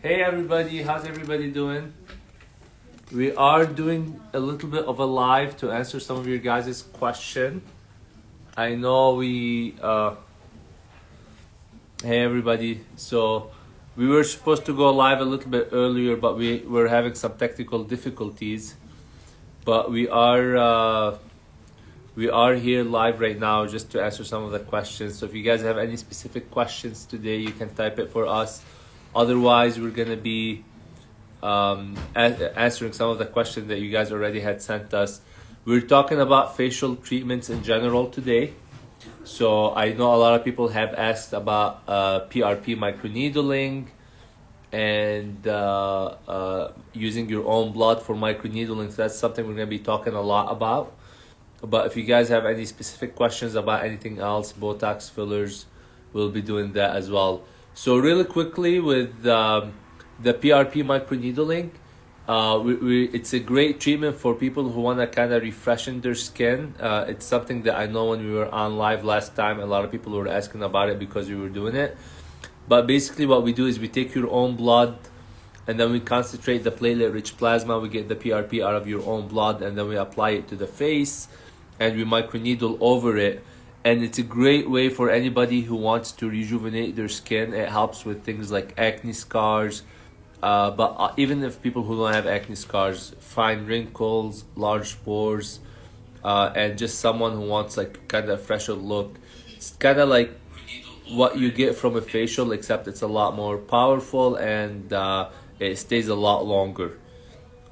Hey everybody, how's everybody doing? We are doing a little bit of a live to answer some of your guys' question. I know hey everybody, so we were supposed to go live a little bit earlier, but we were having some technical difficulties. But we are here live right now just to answer some of the questions. So if you guys have any specific questions today, you can type it for us. Otherwise, we're gonna be answering some of the questions that you guys already had sent us. We're talking about facial treatments in general today. So I know a lot of people have asked about PRP microneedling and using your own blood for microneedling. So that's something we're going to be talking a lot about. But if you guys have any specific questions about anything else, Botox, fillers, we'll be doing that as well. So really quickly with the PRP microneedling, it's a great treatment for people who want to kind of refreshen their skin. It's something that I know when we were on live last time, a lot of people were asking about it because we were doing it. But basically what we do is we take your own blood and then we concentrate the platelet-rich plasma. We get the PRP out of your own blood and then we apply it to the face and we microneedle over it. And it's a great way for anybody who wants to rejuvenate their skin. It helps with things like acne scars, but even if people who don't have acne scars, fine wrinkles, large pores, and just someone who wants like kind of a fresher look. It's kind of like what you get from a facial, except it's a lot more powerful and it stays a lot longer.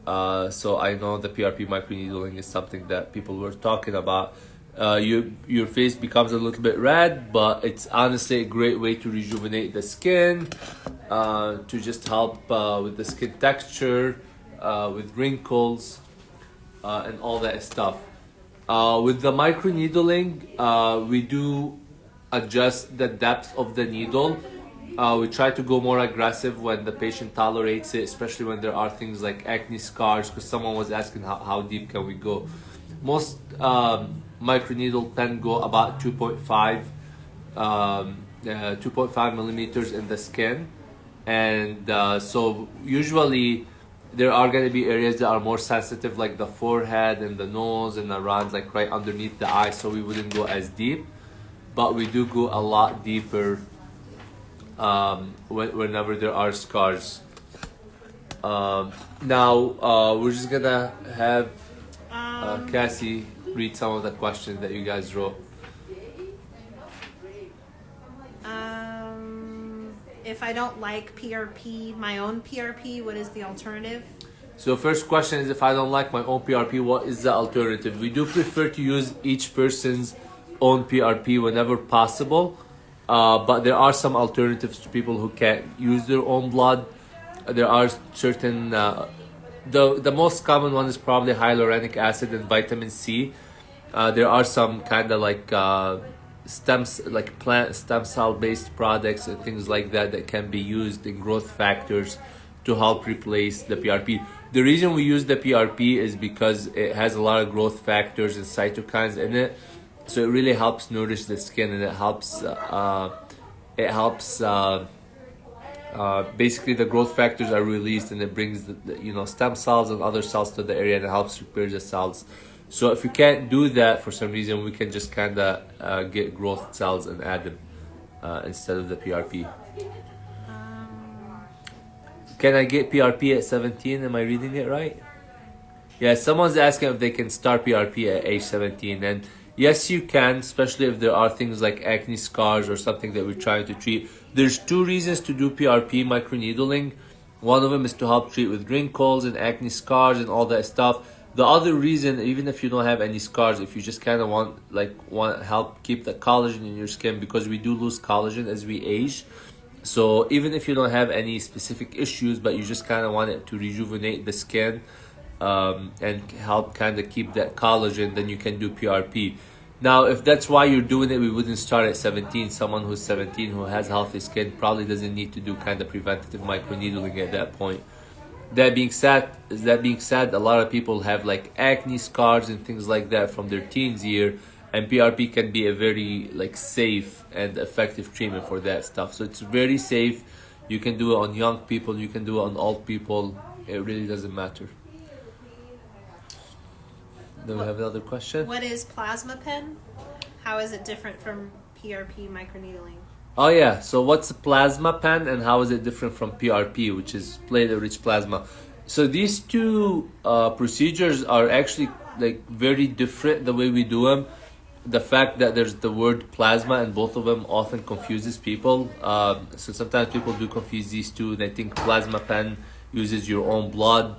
So I know the PRP microneedling is something that people were talking about. Your face becomes a little bit red, but it's honestly a great way to rejuvenate the skin, to just help with the skin texture, with wrinkles, and all that stuff. With the microneedling, we do adjust the depth of the needle. We try to go more aggressive when the patient tolerates it, especially when there are things like acne scars, because someone was asking how deep can we go. Most microneedle can go about 2.5 millimeters in the skin, and so usually there are going to be areas that are more sensitive, like the forehead and the nose and around like right underneath the eye, so we wouldn't go as deep, but we do go a lot deeper whenever there are scars. Now we're just gonna have Cassie read some of the questions that you guys wrote. If I don't like PRP, my own PRP, what is the alternative? So first question is, if I don't like my own PRP, what is the alternative? We do prefer to use each person's own PRP whenever possible, but there are some alternatives to people who can't use their own blood. There are certain the most common one is probably hyaluronic acid and vitamin C. There are some kind of like plant stem cell based products and things like that can be used in growth factors to help replace the PRP. The reason we use the PRP is because it has a lot of growth factors and cytokines in it, so it really helps nourish the skin, and it helps basically the growth factors are released and it brings the stem cells and other cells to the area and it helps repair the cells. So if you can't do that for some reason, we can just kind of get growth cells and add them instead of the PRP. Can I get PRP at 17? Am I reading it right? Yeah, someone's asking if they can start PRP at age 17, and yes, you can, especially if there are things like acne scars or something that we're trying to treat. There's two reasons to do PRP microneedling. One of them is to help treat with wrinkles and acne scars and all that stuff. The other reason, even if you don't have any scars, if you just kind of want help keep the collagen in your skin, because we do lose collagen as we age. So even if you don't have any specific issues, but you just kind of want it to rejuvenate the skin and help kind of keep that collagen, then you can do PRP. Now, if that's why you're doing it, we wouldn't start at 17. Someone who's 17 who has healthy skin probably doesn't need to do kind of preventative microneedling at that point. That being said, a lot of people have like acne scars and things like that from their teens year, and PRP can be a very safe and effective treatment for that stuff. So it's very safe. You can do it on young people, you can do it on old people. It really doesn't matter. Do we have another question? What is plasma pen? How is it different from PRP microneedling? Oh yeah, so what's a plasma pen and how is it different from PRP, which is platelet-rich plasma? So these two procedures are actually like very different the way we do them. The fact that there's the word plasma and both of them often confuses people. So sometimes people do confuse these two. They think plasma pen uses your own blood,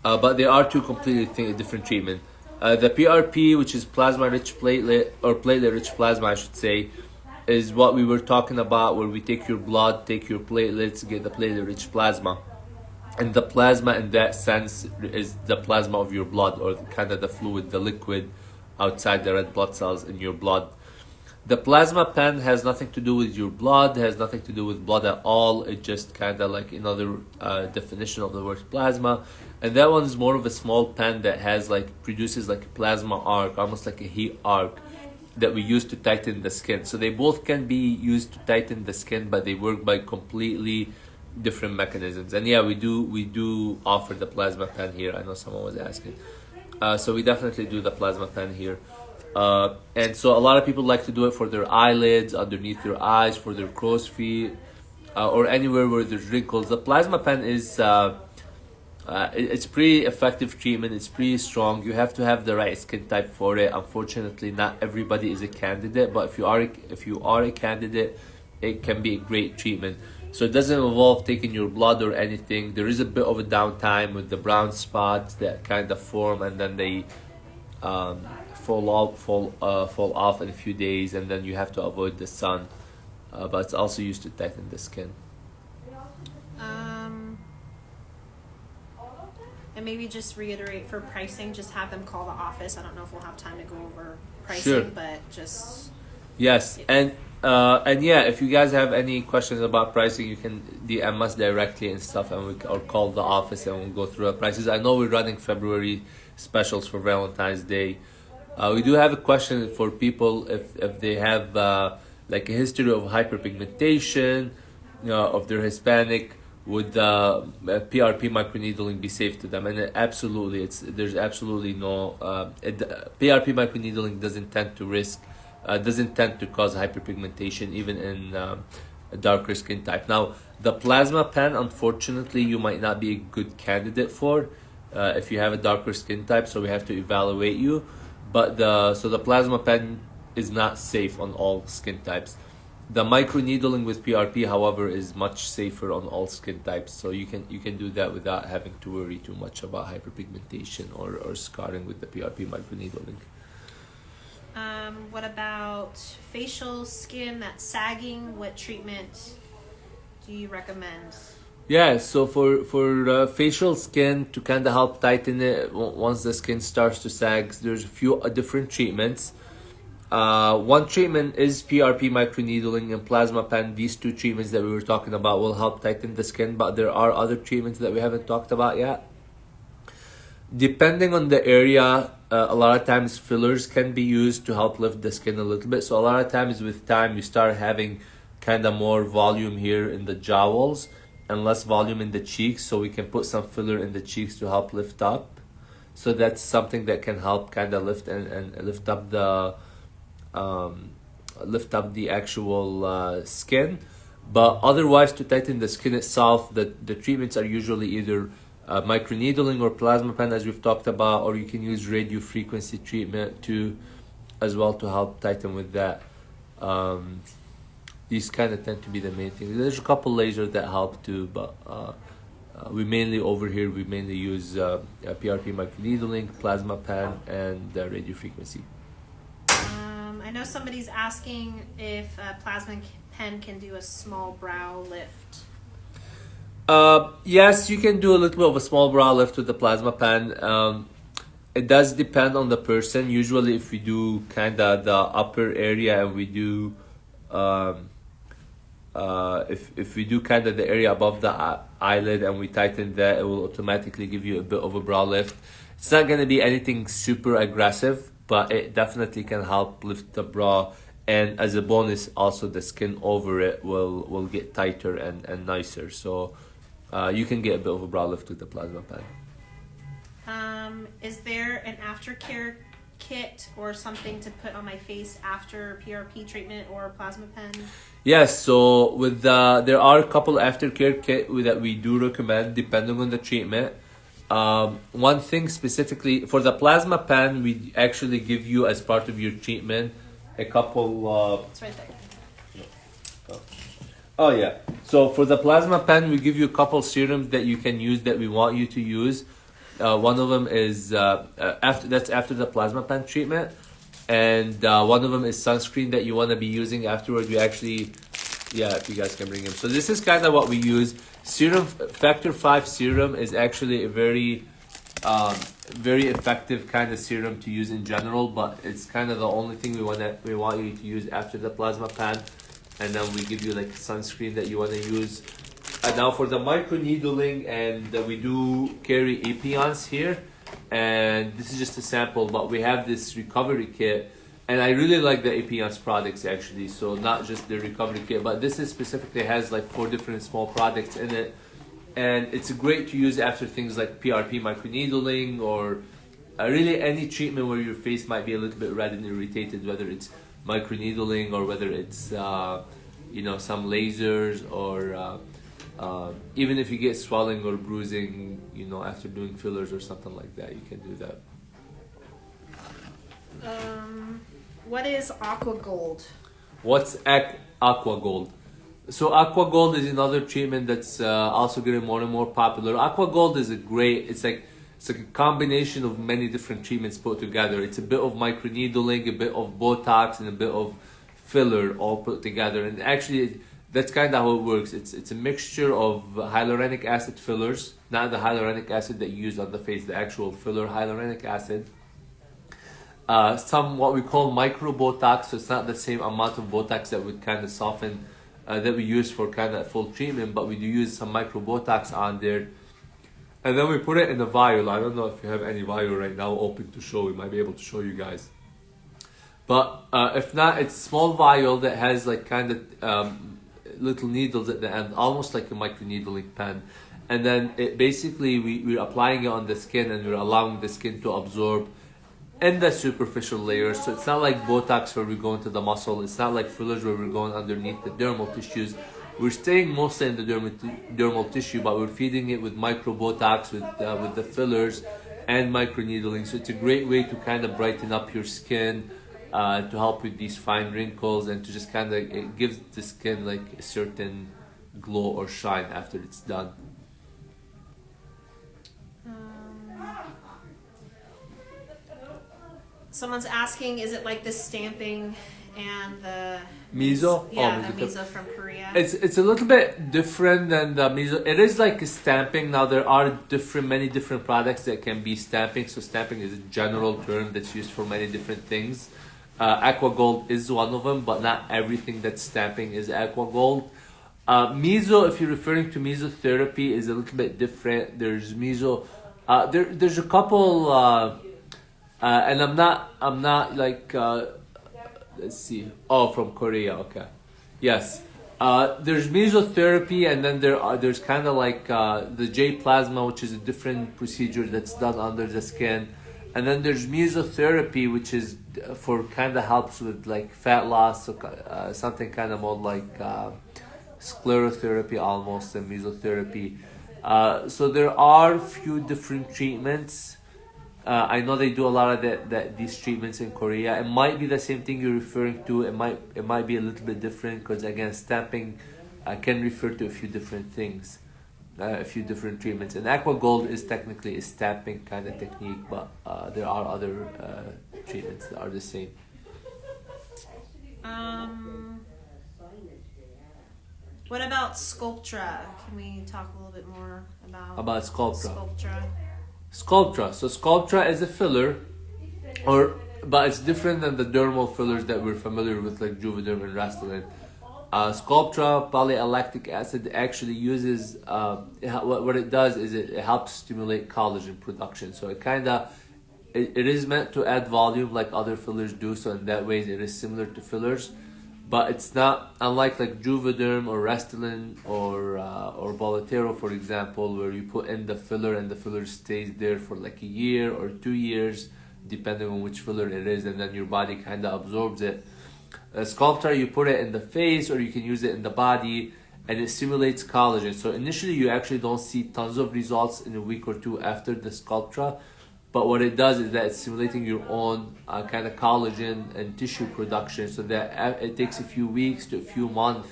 but they are two completely different treatment. The PRP, which is plasma-rich platelet or platelet-rich plasma, I should say, is what we were talking about, where we take your blood, take your platelets, get the platelet-rich plasma. And the plasma in that sense is the plasma of your blood, or kind of the fluid, the liquid outside the red blood cells in your blood. The plasma pen has nothing to do with your blood, has nothing to do with blood at all. It just kind of like another definition of the word plasma. And that one is more of a small pen that has like, produces like a plasma arc, almost like a heat arc that we use to tighten the skin. So they both can be used to tighten the skin, but they work by completely different mechanisms. And yeah, we do offer the plasma pen here. I know someone was asking. So we definitely do the plasma pen here. And so a lot of people like to do it for their eyelids, underneath their eyes, for their crow's feet, or anywhere where there's wrinkles. The plasma pen is it's pretty effective treatment. It's pretty strong. You have to have the right skin type for it. Unfortunately, not everybody is a candidate, but if you are a candidate, it can be a great treatment. So it doesn't involve taking your blood or anything. There is a bit of a downtime with the brown spots that kind of form, and then they fall off in a few days, and then you have to avoid the sun. But it's also used to tighten the skin. And maybe just reiterate for pricing, just have them call the office. I don't know if we'll have time to go over pricing, Sure. but just... Yes, and yeah, if you guys have any questions about pricing, you can DM us directly and stuff, and or call the office and we'll go through the prices. I know we're running February specials for Valentine's Day. We do have a question for people if they have like a history of hyperpigmentation, if they're Hispanic, would PRP microneedling be safe to them? And absolutely, there's absolutely no PRP microneedling doesn't tend to cause hyperpigmentation even in a darker skin type. Now, the plasma pen, unfortunately, you might not be a good candidate for if you have a darker skin type, so we have to evaluate you. But the plasma pen is not safe on all skin types. The microneedling with PRP, however, is much safer on all skin types, so you can do that without having to worry too much about hyperpigmentation or scarring with the PRP microneedling. What about facial skin that's sagging? What treatment do you recommend? Yeah, so for facial skin, to kind of help tighten it once the skin starts to sag, there's a few different treatments. One treatment is PRP microneedling and plasma pen. These two treatments that we were talking about will help tighten the skin, but there are other treatments that we haven't talked about yet. Depending on the area, a lot of times fillers can be used to help lift the skin a little bit. So a lot of times with time, you start having kind of more volume here in the jowls and less volume in the cheeks. So we can put some filler in the cheeks to help lift up. So that's something that can help kind of lift and lift up the actual skin. But otherwise, to tighten the skin itself, the treatments are usually either microneedling or plasma pen, as we've talked about, or you can use radio frequency treatment too, as well, to help tighten with that. These kind of tend to be the main things. There's a couple lasers that help too, but we mainly use PRP microneedling, plasma pen, and radio frequency. I know somebody's asking if a plasma pen can do a small brow lift. Yes, you can do a little bit of a small brow lift with the plasma pen. It does depend on the person. Usually if we do kind of the upper area and we do if we do kind of the area above the eyelid and we tighten that, it will automatically give you a bit of a brow lift. It's not going to be anything super aggressive, but it definitely can help lift the brow and as a bonus, also the skin over it will get tighter and nicer. So you can get a bit of a brow lift with the plasma pen. Is there an aftercare kit or something to put on my face after PRP treatment or plasma pen? Yes, so with there are a couple aftercare kit that we do recommend depending on the treatment. One thing specifically for the plasma pen, we actually give you as part of your treatment a couple. It's right there. Oh yeah. So for the plasma pen, we give you a couple serums that you can use that we want you to use. One of them is after the plasma pen treatment, and one of them is sunscreen that you want to be using afterward. We actually, yeah, if you guys can bring him. So this is kind of what we use. Serum Factor 5 serum is actually a very effective kind of serum to use in general, but it's kind of the only thing we want you to use after the plasma pen, and then we give you like sunscreen that you want to use. And now for the microneedling, and we do carry Epions here, and this is just a sample, but we have this recovery kit, and I really like the Epions products actually. So not just the recovery kit, but this is specifically has like 4 different small products in it, and it's great to use after things like PRP microneedling or really any treatment where your face might be a little bit red and irritated, whether it's microneedling or whether it's you know, some lasers or even if you get swelling or bruising, you know, after doing fillers or something like that, you can do that. What is Aqua Gold? What's Aqua Gold? So Aqua Gold is another treatment that's also getting more and more popular. Aqua Gold is it's like a combination of many different treatments put together. It's a bit of microneedling, a bit of Botox, and a bit of filler all put together. And actually, that's kind of how it works. It's a mixture of hyaluronic acid fillers, not the hyaluronic acid that you use on the face, the actual filler hyaluronic acid. Some what we call micro Botox, so it's not the same amount of Botox that would kind of soften, that we use for kind of full treatment, but we do use some micro Botox on there. And then we put it in a vial. I don't know if you have any vial right now open to show. We might be able to show you guys. But if not, it's a small vial that has like kind of little needles at the end, almost like a microneedling pen. And then it basically we're applying it on the skin, and we're allowing the skin to absorb in the superficial layers. So it's not like Botox where we go into the muscle. It's not like fillers where we're going underneath the dermal tissues. We're staying mostly in the dermal tissue, but we're feeding it with micro Botox, with the fillers and microneedling. So it's a great way to kind of brighten up your skin, to help with these fine wrinkles, and to just kind of, it gives the skin like a certain glow or shine after it's done. Someone's asking, is it like the stamping and the Meso? Yeah, the Meso from Korea. It's a little bit different than the Meso. It is like a stamping. Now there are many different products that can be stamping. So stamping is a general term that's used for many different things. Aqua Gold is one of them, but not everything that's stamping is Aqua Gold. Meso, if you're referring to mesotherapy, is a little bit different. There's Meso. There's a couple, and I'm not like. Let's see. Oh, from Korea. Okay. Yes. There's mesotherapy, and then there's kind of like the J plasma, which is a different procedure that's done under the skin. And then there's mesotherapy, which is for kind of helps with like fat loss, so, something kind of more like sclerotherapy almost, and mesotherapy. So there are a few different treatments. I know they do a lot of these treatments in Korea. It might be the same thing you're referring to. It might be a little bit different, because again, stamping can refer to a few different things. A few different treatments, and Aqua Gold is technically a stamping kind of technique, but there are other treatments that are the same. What about Sculptra? Can we talk a little bit more about Sculptra? Sculptra. So Sculptra is a filler, but it's different than the dermal fillers that we're familiar with, like Juvederm and Restylane. Sculptra polylactic acid actually uses, what it does is it helps stimulate collagen production. So it kind of it is meant to add volume like other fillers do, so in that way it is similar to fillers, but it's not, unlike like Juvederm or Restylane or Bolotero, for example, where you put in the filler and the filler stays there for like a year or 2 years, depending on which filler it is, and then your body kind of absorbs it. A Sculptra, you put it in the face or you can use it in the body, and it stimulates collagen. So initially you actually don't see tons of results in a week or two after the Sculptra, but what it does is that it's stimulating your own kind of collagen and tissue production, so that it takes a few weeks to a few months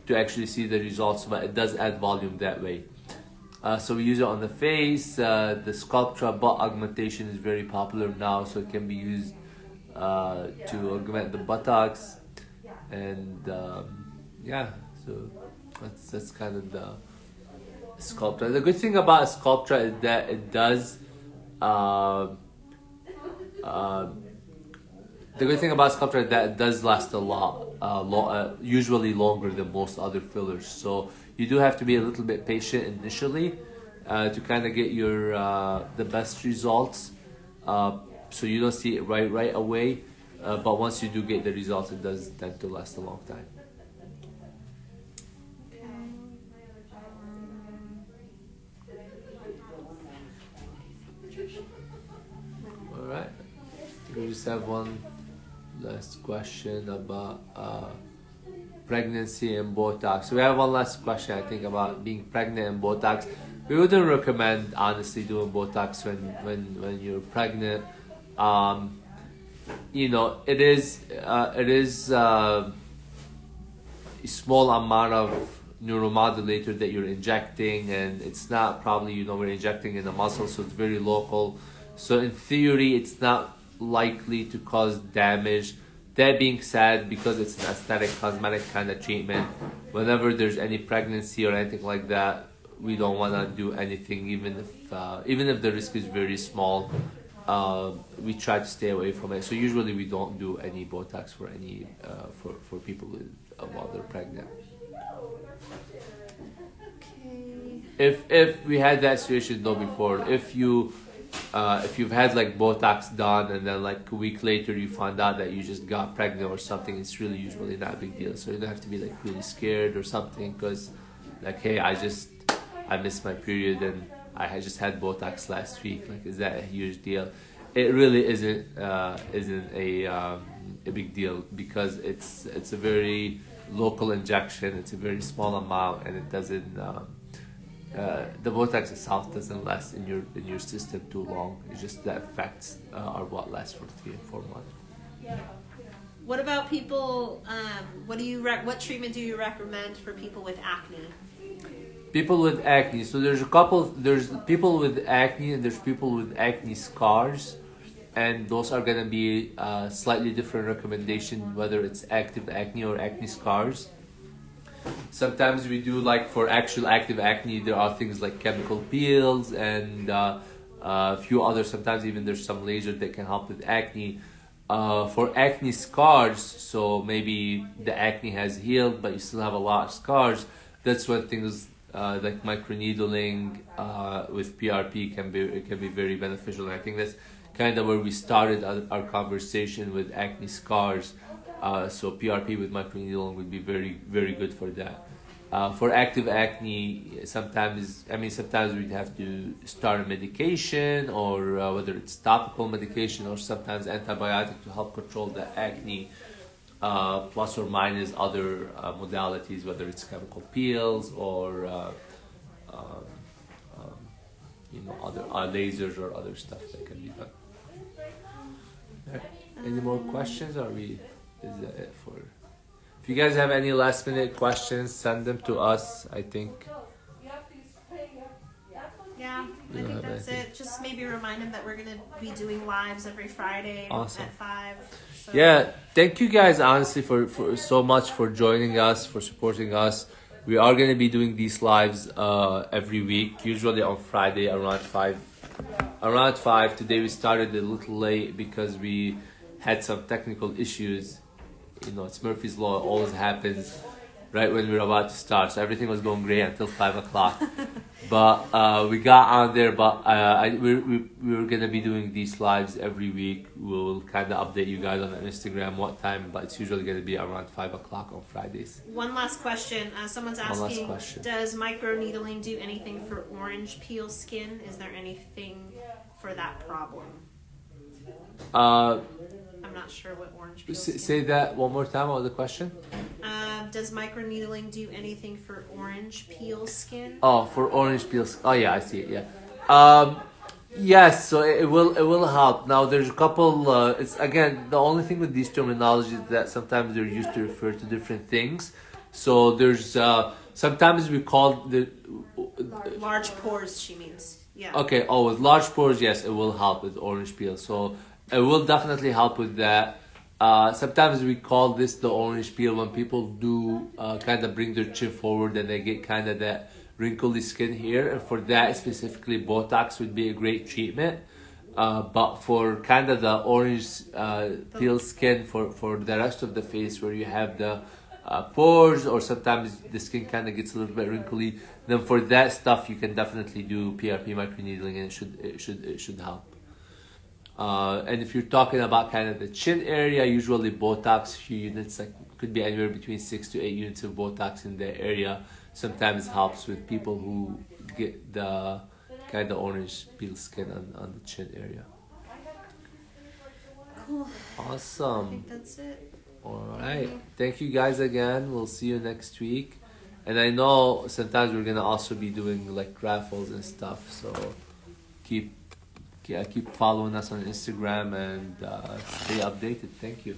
to actually see the results, but it does add volume that way. So we use it on the face. The Sculptra butt augmentation is very popular now, so it can be used to augment the buttocks, and yeah, so that's kind of the Sculptra. The good thing about Sculptra is that it does the good thing about Sculptra is that it does last a lot, usually longer than most other fillers. So you do have to be a little bit patient initially to kind of get your the best results. So you don't see it right away, but once you do get the results, it does tend to last a long time. All right, we just have one last question about pregnancy and Botox. So we have one last question, I think, about being pregnant and Botox. We wouldn't recommend, honestly, doing Botox when you're pregnant. You know, it is a small amount of neuromodulator that you're injecting, and it's not probably, we're injecting in the muscle, so it's very local. So in theory, it's not likely to cause damage. That being said, because it's an aesthetic, cosmetic kind of treatment, whenever there's any pregnancy or anything like that, we don't want to do anything, even if the risk is very small. We try to stay away from it. So usually we don't do any Botox for any for people while they're pregnant. Okay. If we had that situation though before, if you've had like Botox done and then like a week later you find out that you just got pregnant or something, it's really usually not a big deal. So you don't have to be like really scared or something, because like, hey, I missed my period and I just had Botox last week. Like, is that a huge deal? It really isn't a big deal, because it's a very local injection. It's a very small amount, and it doesn't. The Botox itself doesn't last in your system too long. It's just the effects are what lasts for 3 and 4 months. What about people? What treatment do you recommend for people with acne? People with acne. So there's people with acne and there's people with acne scars, and those are gonna be slightly different recommendation, whether it's active acne or acne scars. Sometimes we do, like for actual active acne, there are things like chemical peels and a few others. Sometimes even there's some laser that can help with acne. For acne scars, so maybe the acne has healed but you still have a lot of scars, that's when things like microneedling with PRP can be very beneficial. And I think that's kind of where we started our conversation with acne scars. So PRP with microneedling would be very, very good for that. For active acne, sometimes we'd have to start a medication, or whether it's topical medication or sometimes antibiotic to help control the acne, plus or minus other modalities, whether it's chemical peels or other lasers or other stuff that can be done. Yeah. Any more questions? Is that it for? If you guys have any last minute questions, send them to us. I think. Yeah, I think that's it. Just maybe remind them that we're gonna be doing lives every Friday Awesome. at 5. So. Yeah, thank you guys honestly for so much for joining us, for supporting us. We are gonna be doing these lives every week, usually on Friday around 5. Around 5. Today we started a little late because we had some technical issues. It's Murphy's Law, it always happens. right when we were about to start. So everything was going great until 5 o'clock. But we got on there. But we were gonna be doing these lives every week. We'll kind of update you guys on Instagram what time, but it's usually gonna be around 5 o'clock on Fridays. One last question. Someone's asking, does microneedling do anything for orange peel skin? Is there anything for that problem? I'm not sure what orange peel skin. Say that one more time. What was the question? Does microneedling do anything for orange peel skin? Oh, for orange peels. Oh yeah, I see it. Yeah. Yes. So it will help. Now there's a couple. It's again the only thing with these terminologies is that sometimes they're used to refer to different things. So there's sometimes we call the large pores. She means. Yeah. Okay. Oh, with large pores, yes, it will help with orange peel. So it will definitely help with that. Sometimes we call this the orange peel when people do kind of bring their chin forward and they get kind of that wrinkly skin here. And for that specifically, Botox would be a great treatment. But for kind of the orange peel skin for the rest of the face where you have the pores or sometimes the skin kind of gets a little bit wrinkly, then for that stuff you can definitely do PRP microneedling and it should help. And if you're talking about kind of the chin area, usually Botox, few units, like could be anywhere between 6 to 8 units of Botox in that area. Sometimes helps with people who get the kind of orange peel skin on the chin area. Cool. Awesome. I think that's it. All right. Thank you guys again. We'll see you next week. And I know sometimes we're gonna also be doing like raffles and stuff. So keep following us on Instagram and stay updated. Thank you.